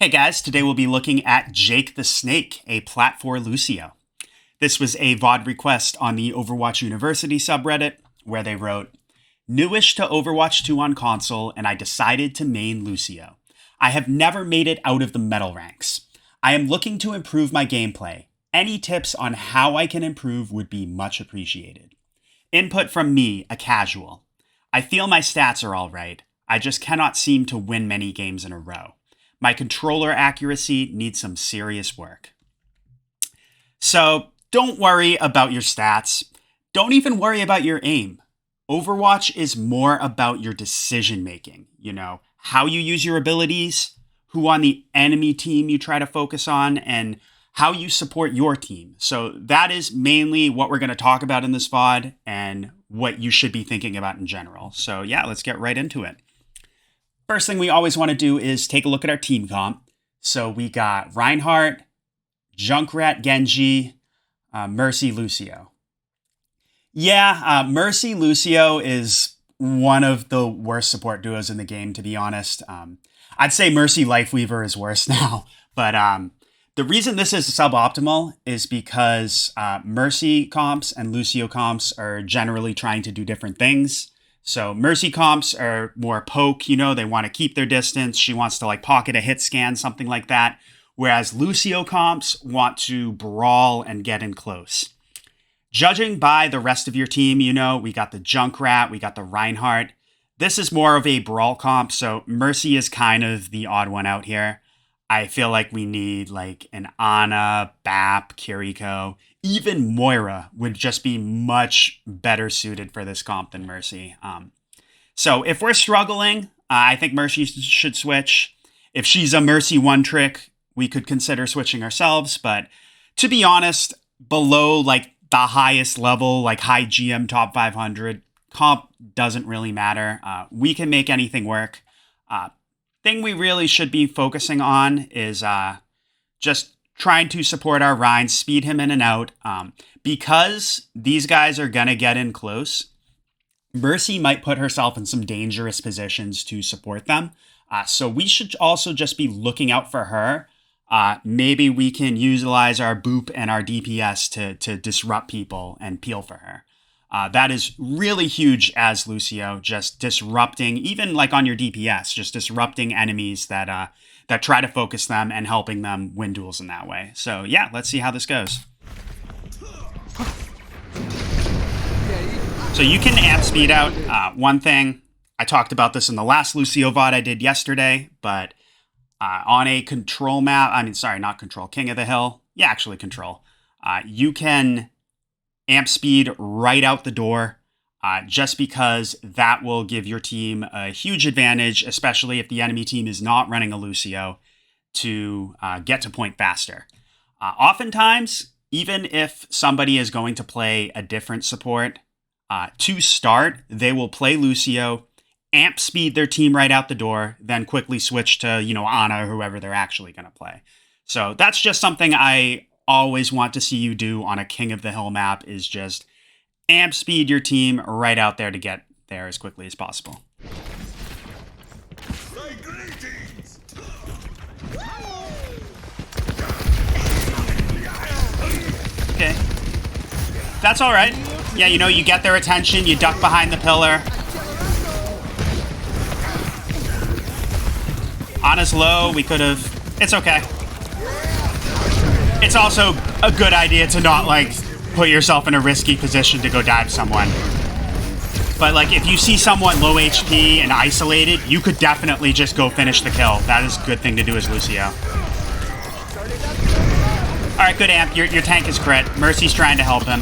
Hey guys, today we'll be looking at Jake the Snake, a Plat for Lucio. This was a VOD request on the Overwatch University subreddit where they wrote, "Newish to Overwatch 2 on console and I decided to main Lucio. I have never made it out of the metal ranks. I am looking to improve my gameplay. Any tips on how I can improve would be much appreciated. Input from me, a casual. I feel my stats are alright. I just cannot seem to win many games in a row. My controller accuracy needs some serious work." So don't worry about your stats. Don't even worry about your aim. Overwatch is more about your decision making, how you use your abilities, who on the enemy team you try to focus on, and how you support your team. So that is mainly what we're going to talk about in this VOD and what you should be thinking about in general. So yeah, let's get right into it. First thing we always want to do is take a look at our team comp. So we got Reinhardt, Junkrat, Genji, Mercy, Lucio. Yeah, Mercy, Lucio is one of the worst support duos in the game, to be honest. I'd say Mercy Lifeweaver is worse now. But the reason this is suboptimal is because Mercy comps and Lucio comps are generally trying to do different things. So Mercy comps are more poke, they want to keep their distance. She wants to pocket a hit scan, something like that. Whereas Lucio comps want to brawl and get in close. Judging by the rest of your team, we got the Junkrat, we got the Reinhardt. This is more of a brawl comp, so Mercy is kind of the odd one out here. I feel like we need an Ana, Bap, Kiriko. Even Moira would just be much better suited for this comp than Mercy. So if we're struggling, I think Mercy should switch. If she's a Mercy one trick, we could consider switching ourselves. But to be honest, below the highest level, high GM top 500, comp doesn't really matter. We can make anything work. Thing we really should be focusing on is just trying to support our Rein, speed him in and out. Because these guys are going to get in close, Mercy might put herself in some dangerous positions to support them. So we should also just be looking out for her. Maybe we can utilize our boop and our DPS to disrupt people and peel for her. That is really huge as Lucio, just disrupting, even on your DPS, just disrupting enemies that try to focus them and helping them win duels in that way. So yeah, let's see how this goes. So you can amp speed out. One thing, I talked about this in the last Lucio VOD I did yesterday, but on a control map, not control, King of the Hill. Yeah, actually control. You can amp speed right out the door, just because that will give your team a huge advantage, especially if the enemy team is not running a Lucio, to get to point faster. Oftentimes, even if somebody is going to play a different support, to start, they will play Lucio, amp speed their team right out the door, then quickly switch to, Ana or whoever they're actually going to play. So that's just something I always want to see you do on a King of the Hill map, is just amp speed your team right out there to get there as quickly as possible. Okay. That's all right. Yeah, you get their attention, you duck behind the pillar. Ana's low, we could have... It's okay. It's also a good idea to not, put yourself in a risky position to go dive someone. But, if you see someone low HP and isolated, you could definitely just go finish the kill. That is a good thing to do as Lucio. Alright, good amp. Your tank is crit. Mercy's trying to help him.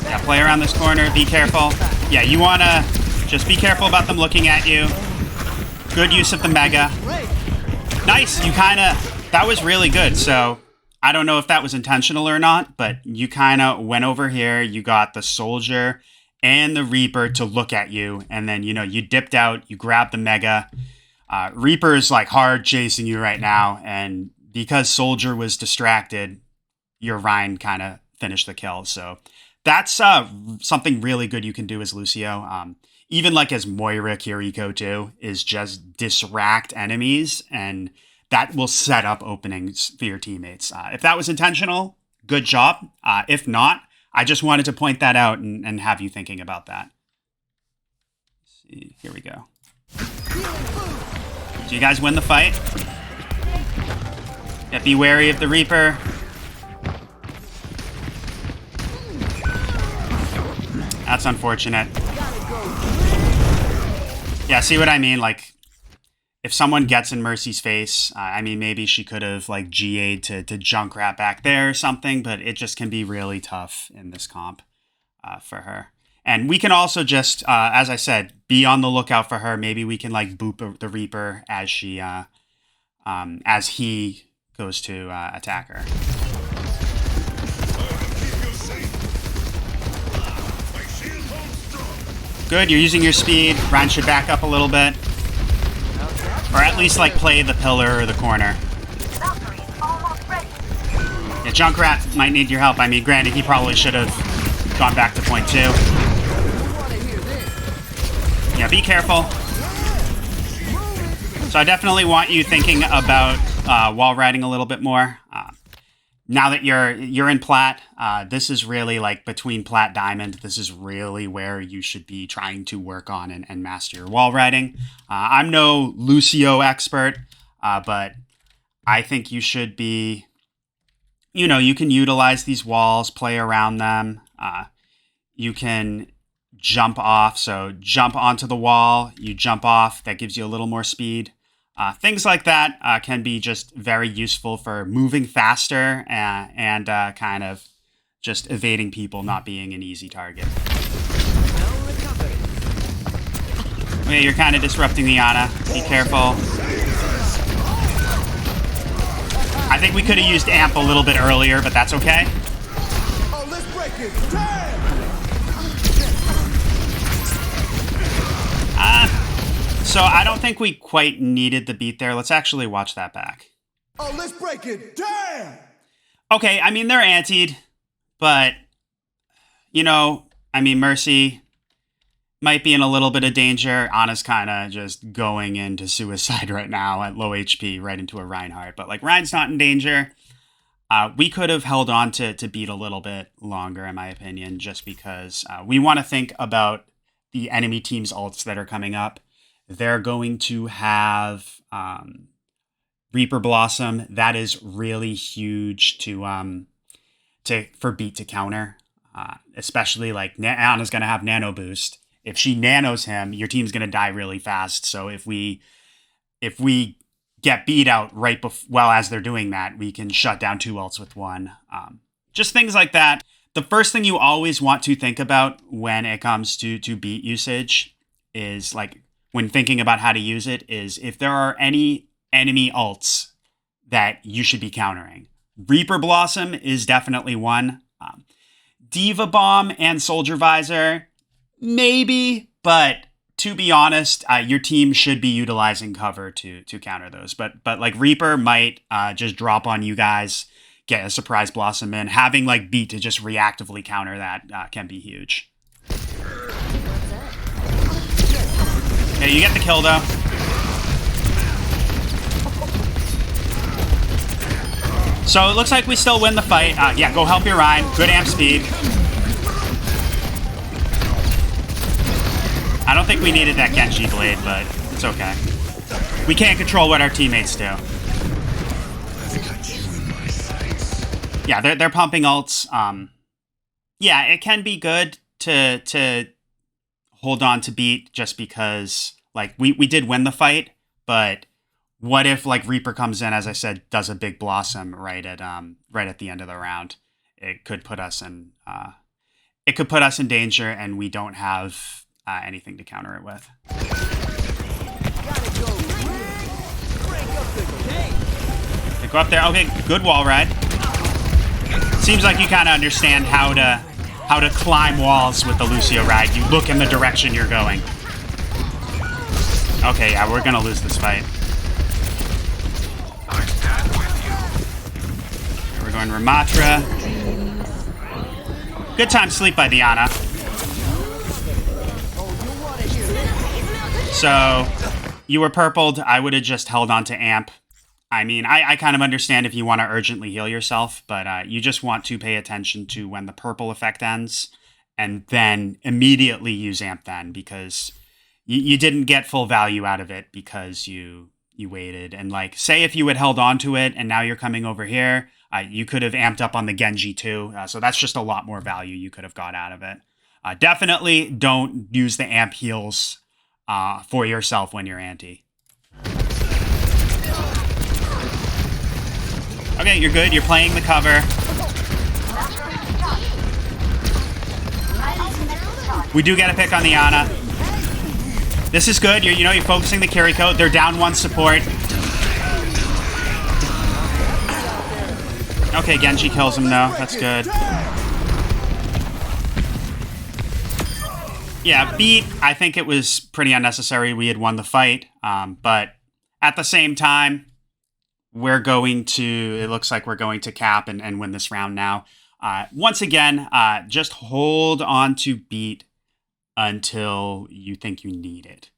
Yeah, play around this corner. Be careful. Yeah, you want to just be careful about them looking at you. Good use of the Mega. Nice. That was really good. So I don't know if that was intentional or not, but you kind of went over here. You got the Soldier and the Reaper to look at you. And then, you dipped out, you grabbed the Mega. Reaper's hard chasing you right now. And because Soldier was distracted, your Rein kind of finished the kill. So that's something really good you can do as Lucio. even like as Moira Kiriko too, is just disract enemies, and that will set up openings for your teammates. If that was intentional, good job. If not, I just wanted to point that out and have you thinking about that. Let's see, here we go. So you guys win the fight. Yet be wary of the Reaper. That's unfortunate. Yeah, see what I mean? Like, if someone gets in Mercy's face, I mean, maybe she could have, like, GA'd to Junkrat back there or something, but it just can be really tough in this comp for her. And we can also just, as I said, be on the lookout for her. Maybe we can, like, boop the Reaper as she, as he goes to attack her. Good, you're using your speed. Ryan should back up a little bit. Or at least, like, play the pillar or the corner. Yeah, Junkrat might need your help. I mean, granted, he probably should have gone back to point 2. Yeah, be careful. So I definitely want you thinking about wall riding a little bit more. Now that you're in Plat, this is really like between Plat Diamond. This is really where you should be trying to work on and master your wall riding. I'm no Lúcio expert, but I think you should be, you know, you can utilize these walls, play around them. You can jump off. So jump onto the wall, you jump off. That gives you a little more speed. Things like that can be just very useful for moving faster and kind of just evading people, not being an easy target. Okay, you're kind of disrupting the Ana. Be careful. I think we could have used Amp a little bit earlier, but that's okay. Oh, let's break it. Damn! So I don't think we quite needed the beat there. Let's actually watch that back. Oh, let's break it. Damn! Okay, I mean, they're antied, but, you know, I mean, Mercy might be in a little bit of danger. Ana's kind of just going into suicide right now at low HP, right into a Reinhardt. But, like, Rein's not in danger. We could have held on to beat a little bit longer, in my opinion, just because we want to think about the enemy team's ults that are coming up. They're going to have Reaper Blossom. That is really huge for beat to counter, especially like Ana's going to have Nano Boost. If she nanos him, your team's going to die really fast. So if we get beat out right well as they're doing that, we can shut down 2 ults with 1. Just things like that. The first thing you always want to think about when it comes to beat usage is, like, when thinking about how to use it, is if there are any enemy ults that you should be countering. Reaper Blossom is definitely one. Diva Bomb and Soldier Visor, maybe, but to be honest, your team should be utilizing cover to counter those. But like Reaper might just drop on you guys, get a surprise Blossom in. Having like beat to just reactively counter that can be huge. Okay, you get the kill though. So it looks like we still win the fight. Yeah, go help your Ryan. Good amp speed. I don't think we needed that Genji blade, but it's okay. We can't control what our teammates do. Yeah, they're pumping ults. Yeah, it can be good to hold on to beat just because, like, we did win the fight, but what if, like, Reaper comes in, as I said, does a big Blossom right at the end of the round? It could put us in danger, and we don't have anything to counter it with. They go up there. Okay, good wall ride. Seems like you kind of understand how to climb walls with the Lúcio ride. You look in the direction you're going. Okay, yeah, we're gonna lose this fight. Here we're going Ramatra. Good time to sleep by Diana. So you were purpled. I would have just held on to amp. I mean, I kind of understand if you want to urgently heal yourself, but you just want to pay attention to when the purple effect ends and then immediately use amp then, because you didn't get full value out of it because you waited. And like, say if you had held on to it and now you're coming over here, you could have amped up on the Genji too. So that's just a lot more value you could have got out of it. Definitely don't use the amp heals for yourself when you're anti. Okay, you're good. You're playing the cover. We do get a pick on the Ana. This is good. You're focusing the Kiriko. They're down one support. Okay, Genji kills him though. That's good. Yeah, beat. I think it was pretty unnecessary. We had won the fight. But at the same time, it looks like we're going to cap and win this round now. Once again, just hold on to beat until you think you need it.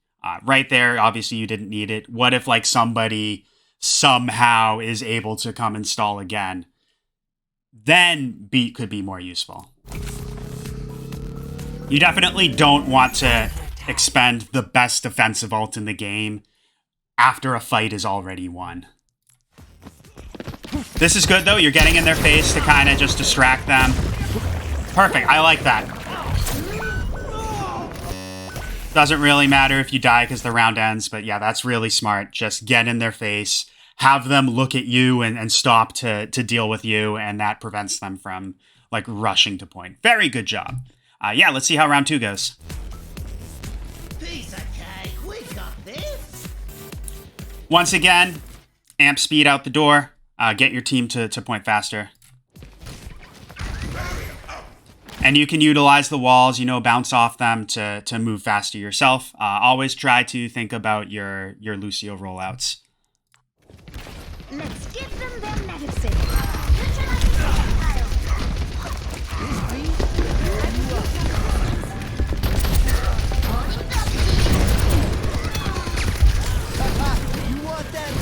Right there, obviously you didn't need it. What if like somebody somehow is able to come install again? Then beat could be more useful. You definitely don't want to expend the best defensive ult in the game after a fight is already won. This is good though. You're getting in their face to kind of just distract them. Perfect. I like that. Doesn't really matter if you die because the round ends, but yeah, that's really smart. Just get in their face, have them look at you and stop to deal with you, and that prevents them from like rushing to point. Very good job. Yeah, let's see how round 2 goes. Piece of cake, we got this. Once again, amp speed out the door. Get your team to point faster. And you can utilize the walls, bounce off them to move faster yourself. Always try to think about your Lúcio rollouts. Let's give them their medicine.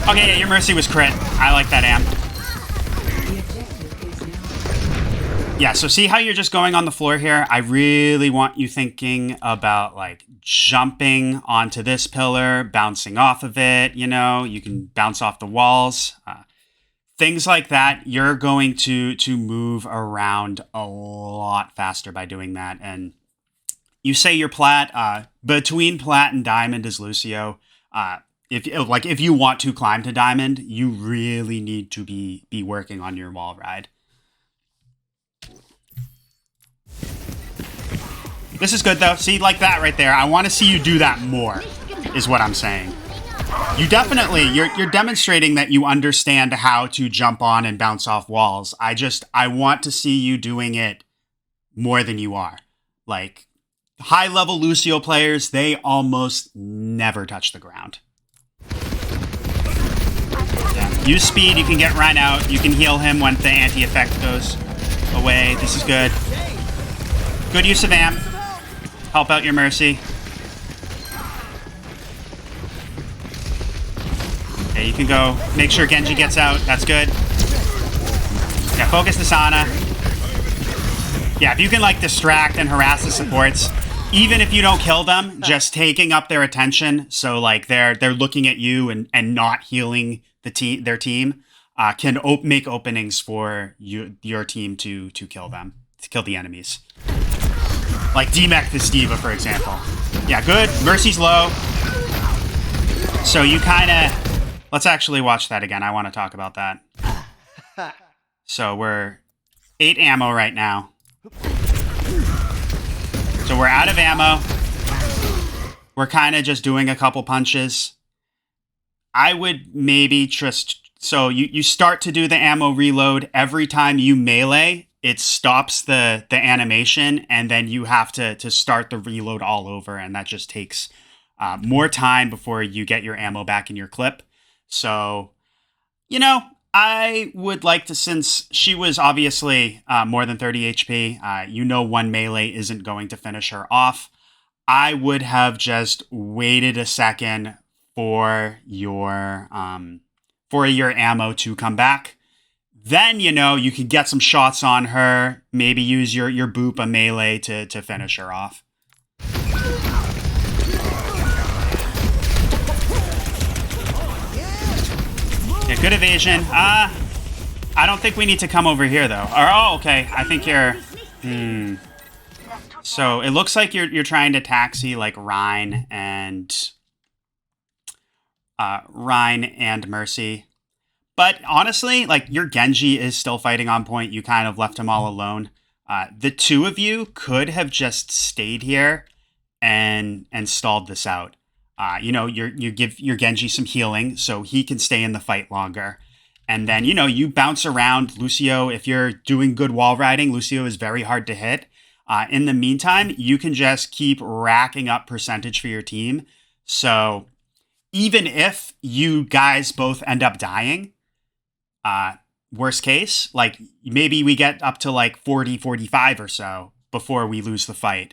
Okay, yeah, your Mercy was crit. I like that amp. Yeah, so see how you're just going on the floor here? I really want you thinking about like jumping onto this pillar, bouncing off of it, you can bounce off the walls. Things like that, you're going to move around a lot faster by doing that. And you say you're Plat, between Plat and Diamond is Lúcio. If you want to climb to Diamond, you really need to be working on your wall ride. This is good though. See, like that right there. I want to see you do that more, is what I'm saying. You definitely, you're demonstrating that you understand how to jump on and bounce off walls. I want to see you doing it more than you are. Like, high-level Lúcio players, they almost never touch the ground. Yeah. Use speed, you can get Rhine out. You can heal him when the anti-effect goes away. This is good. Good use of amp. Help out your Mercy. Okay, you can go. Make sure Genji gets out. That's good. Yeah, focus this Ana. Yeah, if you can like distract and harass the supports, even if you don't kill them, just taking up their attention, so like they're looking at you and not healing their team, can make openings for your team to kill them, to kill the enemies. Like D-Mech this D.Va, for example. Yeah, good. Mercy's low. So you kind of... Let's actually watch that again. I want to talk about that. So we're 8 ammo right now. So we're out of ammo. We're kind of just doing a couple punches. I would maybe just... So you start to do the ammo reload. Every time you melee, it stops the animation, and then you have to start the reload all over, and that just takes more time before you get your ammo back in your clip. So, I would like to, since she was obviously more than 30 HP, one melee isn't going to finish her off. I would have just waited a second for your ammo to come back. Then, you know, you can get some shots on her, maybe use your boop a melee to finish her off. Yeah, good evasion. I don't think we need to come over here, though. Oh, okay. I think you're... So, it looks like you're trying to taxi, like, Rhine and Mercy. But honestly, like, your Genji is still fighting on point. You kind of left him all alone. The two of you could have just stayed here and stalled this out. You know, you give your Genji some healing so he can stay in the fight longer. And then, you know, you bounce around. Lucio, if you're doing good wall riding, Lucio is very hard to hit. In the meantime, you can just keep racking up percentage for your team. So even if you guys both end up dying, worst case, like maybe we get up to like 40, 45 or so before we lose the fight.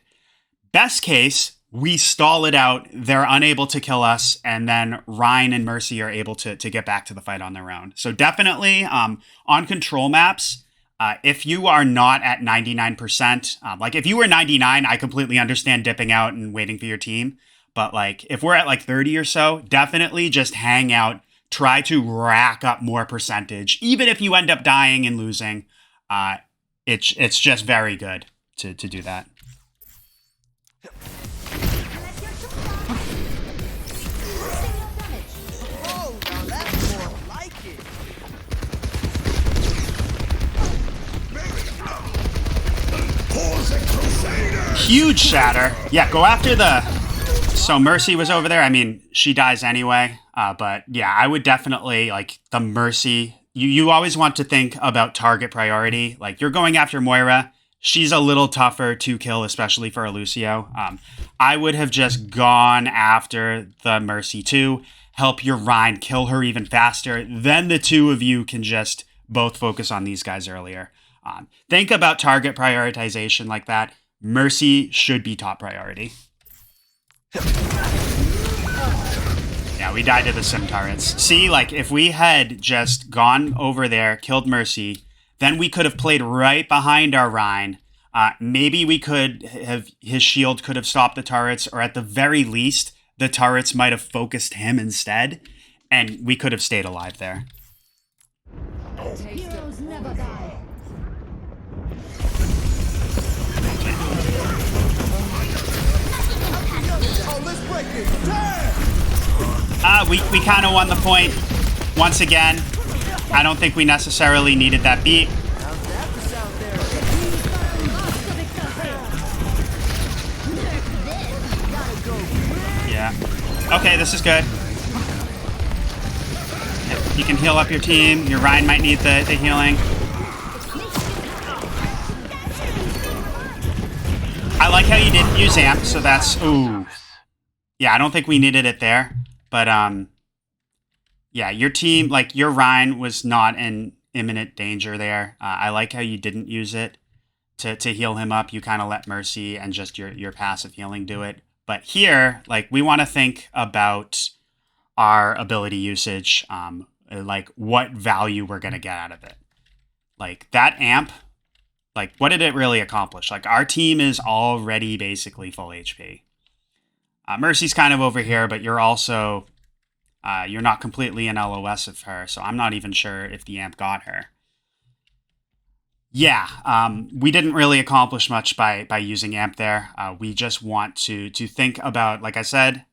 Best case, we stall it out. They're unable to kill us. And then Rhine and Mercy are able to get back to the fight on their own. So definitely on control maps, if you are not at 99%, like if you were 99, I completely understand dipping out and waiting for your team. But like if we're at like 30 or so, definitely just hang out. Try to rack up more percentage. Even if you end up dying and losing, it's just very good to do that. Oh, now that's more like it. Huge shatter. Yeah, go after the... So Mercy was over there. I mean, she dies anyway. But yeah, I would definitely, like, the Mercy. You always want to think about target priority. Like, you're going after Moira. She's a little tougher to kill, especially for a Lucio. I would have just gone after the Mercy too. Help your Rhine kill her even faster. Then the two of you can just both focus on these guys earlier. Think about target prioritization like that. Mercy should be top priority. Yeah, we died to the sim turrets. See, like, if we had just gone over there, killed Mercy, then we could have played right behind our Rhine. Maybe we could have... His shield could have stopped the turrets, or at the very least, the turrets might have focused him instead, and we could have stayed alive there. Heroes never die. Oh, let's break it. Damn! We kind of won the point once again. I don't think we necessarily needed that beat. Yeah. Okay, this is good. You can heal up your team. Your Rhine might need the healing. I like how you didn't use amp, so that's... Ooh. Yeah, I don't think we needed it there. But, yeah, your team, like, your Rhine was not in imminent danger there. I like how you didn't use it to heal him up. You kind of let Mercy and just your passive healing do it. But here, like, we want to think about our ability usage, like, what value we're going to get out of it. Like, that amp, like, what did it really accomplish? Like, our team is already basically full HP. Mercy's kind of over here, but you're also, you're not completely in LOS of her, so I'm not even sure if the amp got her. Yeah, we didn't really accomplish much by using amp there. We just want to think about, like I said,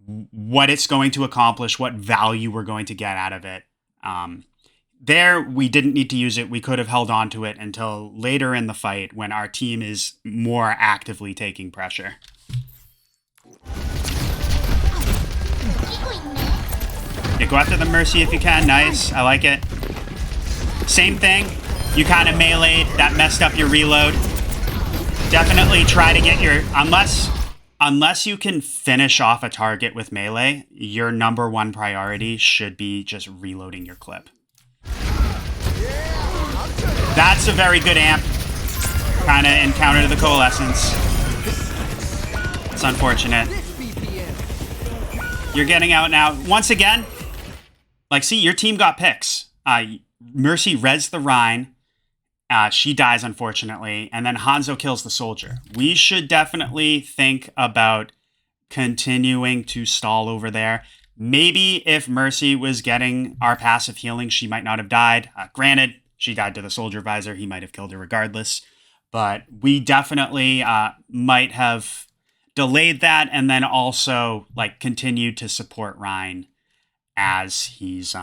what it's going to accomplish, what value we're going to get out of it. There, we didn't need to use it. We could have held on to it until later in the fight when our team is more actively taking pressure. Yeah, go after the Mercy if you can. Nice. I like it. Same thing. You kind of meleeed. That messed up your reload. Definitely try to get your... Unless you can finish off a target with melee, your number one priority should be just reloading your clip. That's a very good amp. Kind of encounter to the Coalescence. It's unfortunate. You're getting out now. Once again, like, see, your team got picks. Mercy res the Rhine. She dies, unfortunately. And then Hanzo kills the soldier. We should definitely think about continuing to stall over there. Maybe if Mercy was getting our passive healing, she might not have died. Granted, she died to the soldier visor. He might have killed her regardless. But we definitely might have delayed that and then also like continued to support Rhine as he's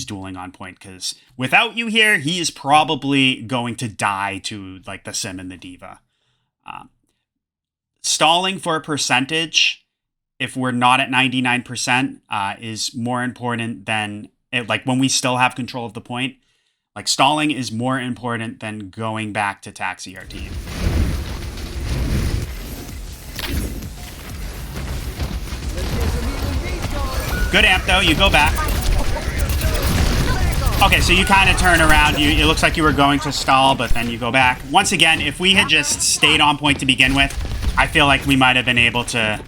dueling on point, because without you here, he is probably going to die to like the Sim and the Diva. Stalling for a percentage, if we're not at 99%, is more important than like when we still have control of the point. Like, stalling is more important than going back to taxi our team. Good amp, though. You go back. Okay, so you kind of turn around. It looks like you were going to stall, but then you go back. Once again, if we had just stayed on point to begin with, I feel like we might have been able to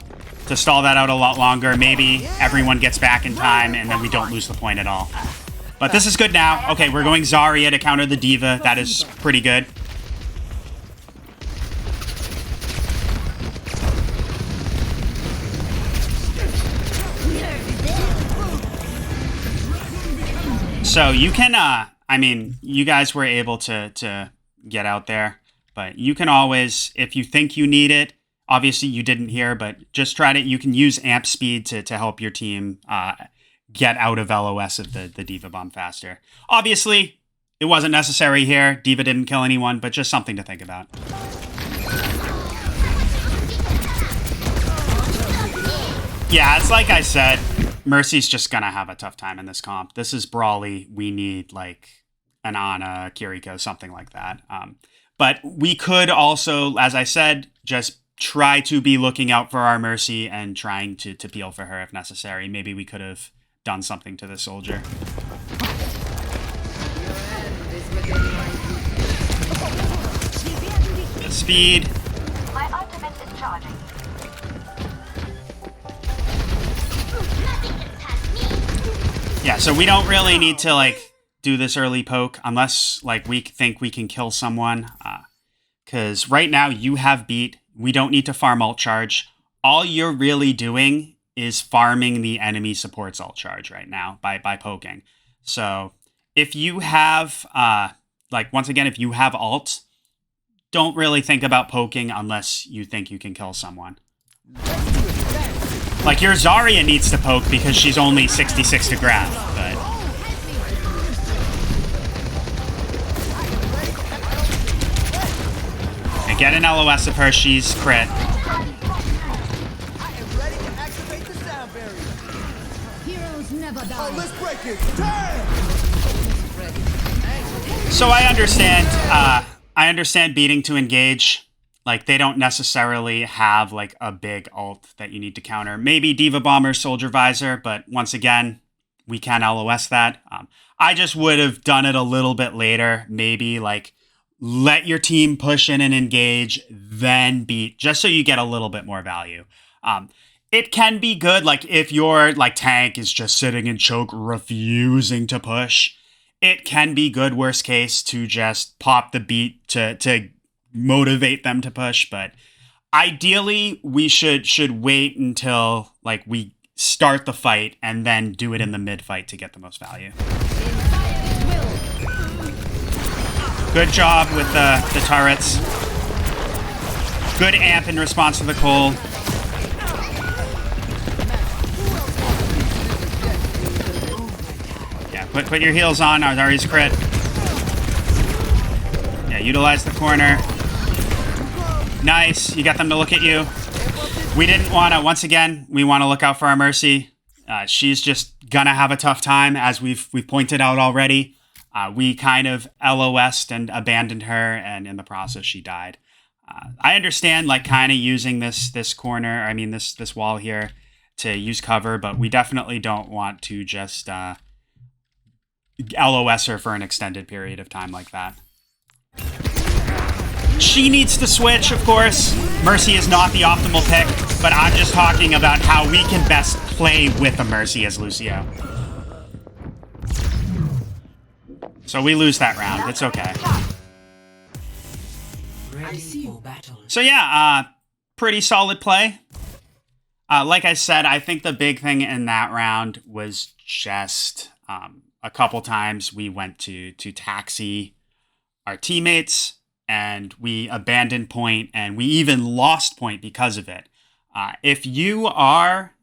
stall that out a lot longer. Maybe everyone gets back in time, and then we don't lose the point at all. But this is good now. Okay, we're going Zarya to counter the Diva. That is pretty good. So you can, I mean, you guys were able to get out there, but you can always, if you think you need it, obviously you didn't hear, but just try to, you can use amp speed to help your team get out of LOS of the Diva bomb faster. Obviously, it wasn't necessary here. Diva didn't kill anyone, but just something to think about. Yeah, it's like I said, Mercy's just gonna have a tough time in this comp. This is Brawly. We need like an Ana, Kiriko, something like that. But we could also, as I said, just try to be looking out for our Mercy and trying to peel for her if necessary. Maybe we could have done something to the soldier. The speed. My ultimate is charging. Yeah, so we don't really need to like do this early poke unless like we think we can kill someone. Because right now you have beat. We don't need to farm ult charge. All you're really doing is farming the enemy support's ult charge right now by poking. So if you have, like, once again, if you have ult, don't really think about poking unless you think you can kill someone. Like, your Zarya needs to poke because she's only 66 to grab, but... Okay, get an LOS of her, she's crit. Oh, let's break it. Damn! So I understand beating to engage. Like, they don't necessarily have like a big ult that you need to counter. Maybe Diva Bomber, Soldier Visor, but once again, we can LOS that. I just would have done it a little bit later. Maybe like let your team push in and engage, then beat, just so you get a little bit more value. It can be good, like, if your, like, tank is just sitting in choke, refusing to push. It can be good, worst case, to just pop the beat to motivate them to push. But ideally, we should wait until, like, we start the fight and then do it in the mid-fight to get the most value. Good job with the turrets. Good amp in response to the coal. Put your heals on. Zarya's crit. Yeah, utilize the corner. Nice. You got them to look at you. We didn't want to, once again, we want to look out for our Mercy. She's just gonna have a tough time, as we've pointed out already. We kind of LOS'd and abandoned her, and in the process, she died. I understand, like, kind of using this corner, I mean, this wall here to use cover, but we definitely don't want to just... LOS her for an extended period of time like that. She needs to switch, of course. Mercy is not the optimal pick. but I'm just talking about how we can best play with a Mercy as Lucio. So we lose that round. It's okay. So yeah, pretty solid play. Like I said, I think the big thing in that round was just a couple times we went to taxi our teammates and we abandoned point and we even lost point because of it. If you are,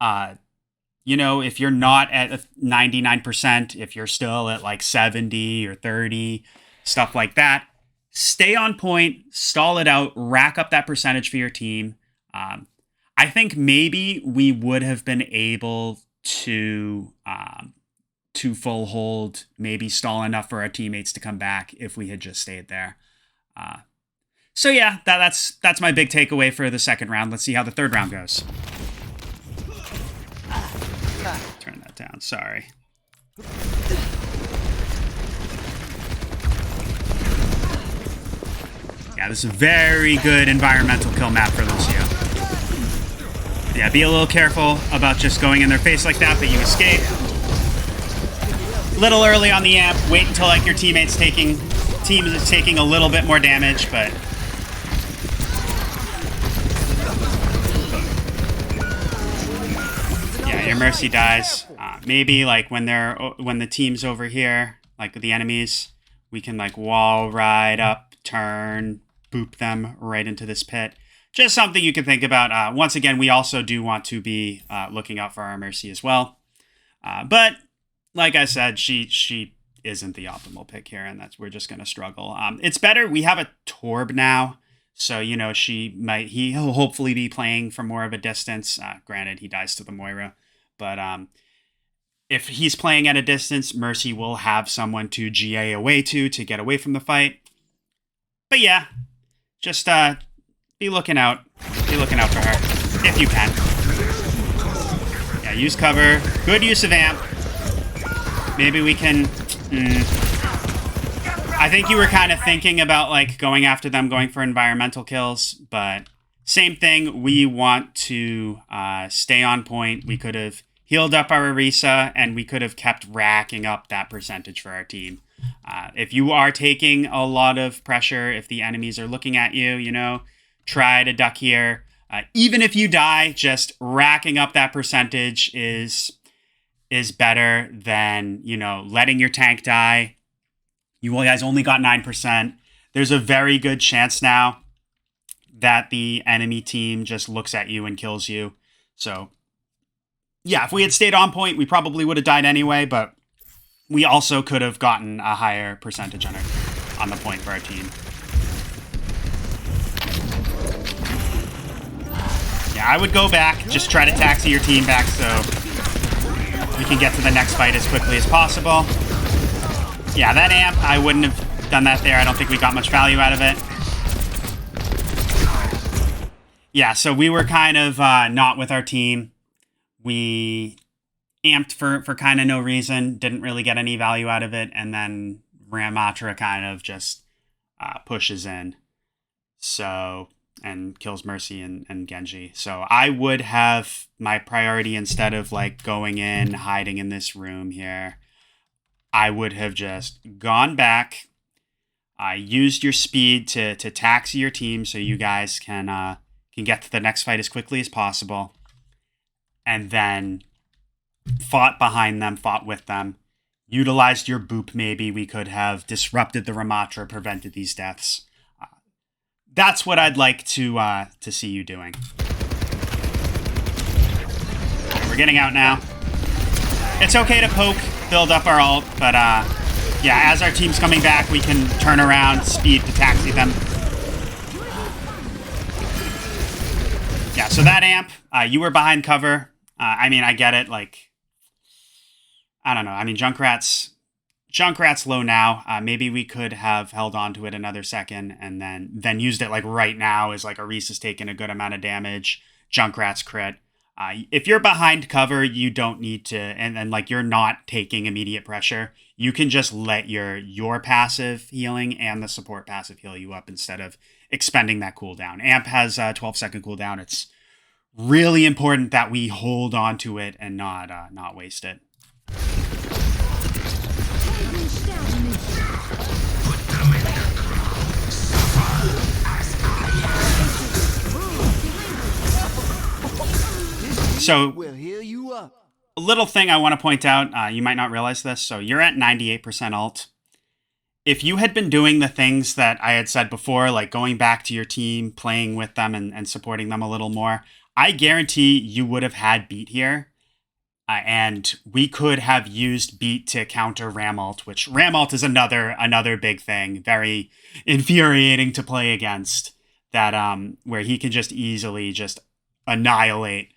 if you're not at 99%, if you're still at like 70 or 30, stuff like that, stay on point, stall it out, rack up that percentage for your team. I think maybe we would have been able to full hold, maybe stall enough for our teammates to come back if we had just stayed there. So yeah, that's my big takeaway for the second round. Let's see how the third round goes. Turn that down, sorry. Yeah, this is a very good environmental kill map for Lucio. Yeah, be a little careful about just going in their face like that, but you escape. Little early on the amp, wait until like your team is taking a little bit more damage, but yeah, your Mercy dies. Maybe like when the team's over here, like the enemies, we can like wall ride up, turn, boop them right into this pit. Just something you can think about. Once again, we also do want to be looking out for our Mercy as well. But like I said, she isn't the optimal pick here, and we're just going to struggle. It's better. We have a Torb now, so he'll hopefully be playing from more of a distance. Granted, he dies to the Moira, but if he's playing at a distance, Mercy will have someone to GA away to get away from the fight. But yeah, just be looking out. Be looking out for her if you can. Yeah, use cover. Good use of amp. Maybe we can... I think you were kind of thinking about like going after them, going for environmental kills, but same thing. We want to stay on point. We could have healed up our Orisa, and we could have kept racking up that percentage for our team. If you are taking a lot of pressure, if the enemies are looking at you, try to duck here. Even if you die, just racking up that percentage is better than, letting your tank die. You guys only got 9%. There's a very good chance now that the enemy team just looks at you and kills you. So, yeah, if we had stayed on point, we probably would have died anyway, but we also could have gotten a higher percentage on the point for our team. Yeah, I would go back, just try to taxi your team back so we can get to the next fight as quickly as possible. Yeah, that amp, I wouldn't have done that there. I don't think we got much value out of it. Yeah, so we were kind of not with our team. We amped for kind of no reason, didn't really get any value out of it, and then Ramatra kind of just pushes in. So, and kills Mercy and Genji. So I would have my priority, instead of like going in, hiding in this room here, I would have just gone back, used your speed to taxi your team so you guys can get to the next fight as quickly as possible, and then fought behind them, fought with them, utilized your boop. Maybe we could have disrupted the Ramatra, prevented these deaths. That's what I'd like to see you doing. Okay, we're getting out now. It's okay to poke, build up our ult, but yeah, as our team's coming back, we can turn around, speed to taxi them. Yeah, so that amp, you were behind cover. I mean, I get it, like, I don't know. I mean, Junkrat's low now. Maybe we could have held on to it another second and then used it like right now as like Orisa's taking a good amount of damage. Junkrat's crit. If you're behind cover, you don't need to, and like you're not taking immediate pressure. You can just let your passive healing and the support passive heal you up instead of expending that cooldown. Amp has a 12-second cooldown. It's really important that we hold on to it and not waste it. So, We'll heal you up. a little thing I want to point out, you might not realize this, so you're at 98% ult. If you had been doing the things that I had said before, like going back to your team, playing with them, and supporting them a little more, I guarantee you would have had beat here. And we could have used beat to counter ram ult, which ram ult is another big thing, very infuriating to play against, that where he can just easily just annihilate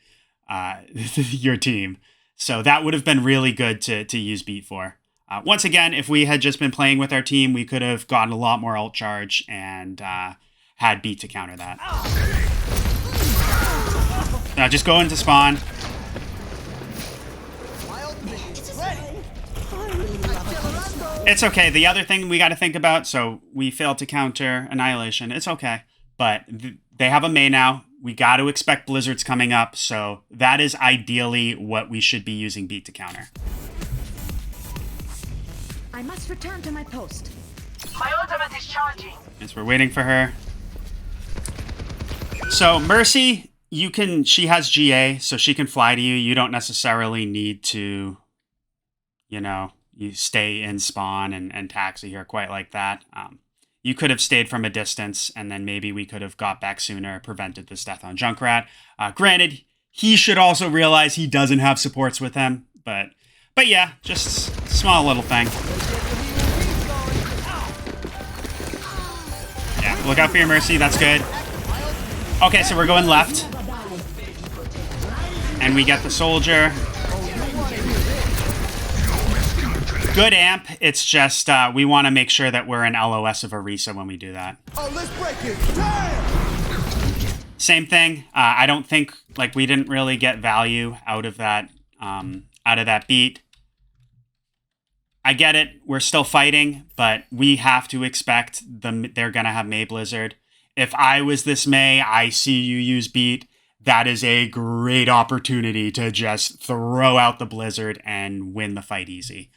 your team. So that would have been really good to use beat for. Once again, if we had just been playing with our team, we could have gotten a lot more ult charge and had beat to counter that. Now just go into spawn. It's okay. The other thing we got to think about, so we failed to counter Annihilation. It's okay. But they have a Mei now. We got to expect blizzards coming up. So that is ideally what we should be using beat to counter. I must return to my post. My ultimate is charging. As we're waiting for her. So Mercy, she has GA, so she can fly to you. You don't necessarily need to, you stay in spawn and taxi here quite like that. You could have stayed from a distance, and then maybe we could have got back sooner, prevented this death on Junkrat. Granted, he should also realize he doesn't have supports with him, but yeah, just small little thing. Yeah, look out for your Mercy, that's good. Okay, so we're going left. And we get the soldier. Good amp, it's just we want to make sure that we're in LOS of Orisa when we do that. Oh, let's break it. Damn! Same thing. I don't think, we didn't really get value out of that beat. I get it, we're still fighting, but we have to expect they're going to have Mei Blizzard. If I was this Mei, I see you use beat, that is a great opportunity to just throw out the Blizzard and win the fight easy.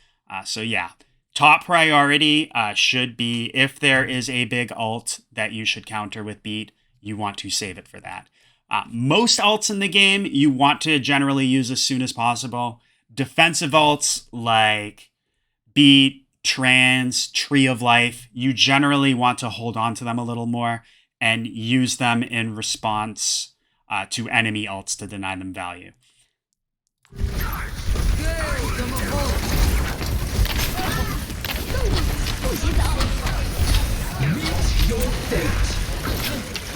So yeah, top priority should be, if there is a big ult that you should counter with beat, you want to save it for that. Most ults in the game, you want to generally use as soon as possible. Defensive ults like beat, trans, tree of life, you generally want to hold on to them a little more and use them in response to enemy ults to deny them value.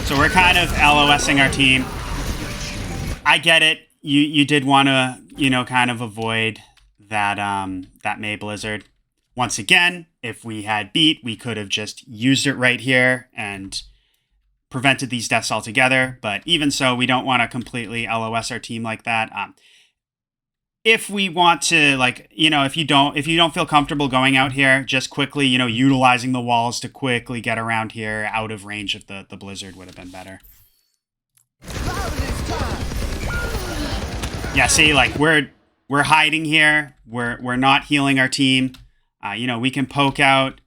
So we're kind of LOSing our team. I get it. You did want to, kind of avoid that Mei Blizzard. Once again, if we had beat, we could have just used it right here and prevented these deaths altogether. But even so, we don't want to completely LOS our team like that. If we want to, if you don't feel comfortable going out here, just quickly, utilizing the walls to quickly get around here out of range of the Blizzard would have been better. Yeah, see, we're hiding here. We're not healing our team. We can poke out,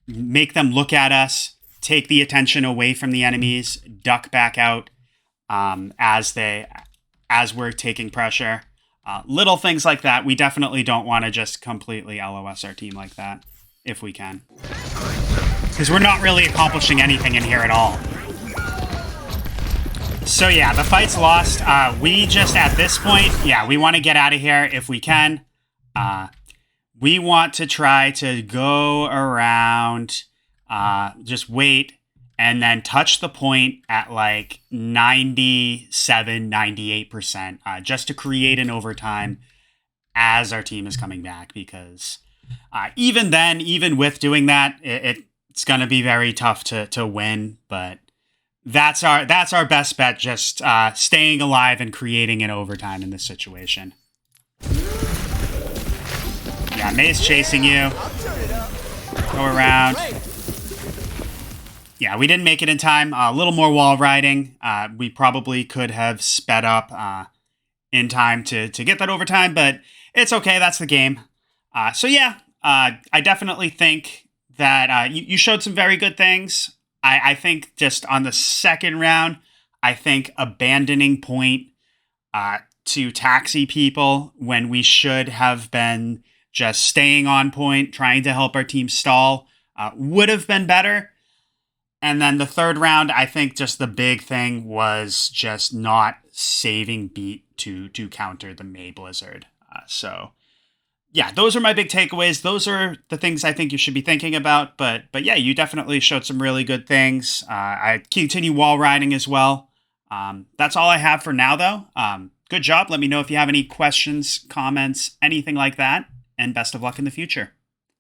make them look at us, take the attention away from the enemies, duck back out as we're taking pressure. Little things like that. We definitely don't want to just completely LOS our team like that, if we can. Because we're not really accomplishing anything in here at all. So yeah, the fight's lost. We just, at this point, we want to get out of here if we can. We want to try to go around, just wait, and then touch the point at 97, 98%, just to create an overtime as our team is coming back. Because even then, even with doing that, it's going to be very tough to win. But that's our best bet, just staying alive and creating an overtime in this situation. Yeah, Mei's chasing you. Go around. Yeah, we didn't make it in time. A little more wall riding. We probably could have sped up in time to get that overtime, but it's okay. That's the game. I definitely think that you showed some very good things. I think just on the second round, I think abandoning point to taxi people when we should have been just staying on point, trying to help our team stall, would have been better. And then the third round, I think just the big thing was just not saving beat to counter the May Blizzard. Yeah, those are my big takeaways. Those are the things I think you should be thinking about. But yeah, you definitely showed some really good things. I continue wall riding as well. That's all I have for now, though. Good job. Let me know if you have any questions, comments, anything like that. And best of luck in the future.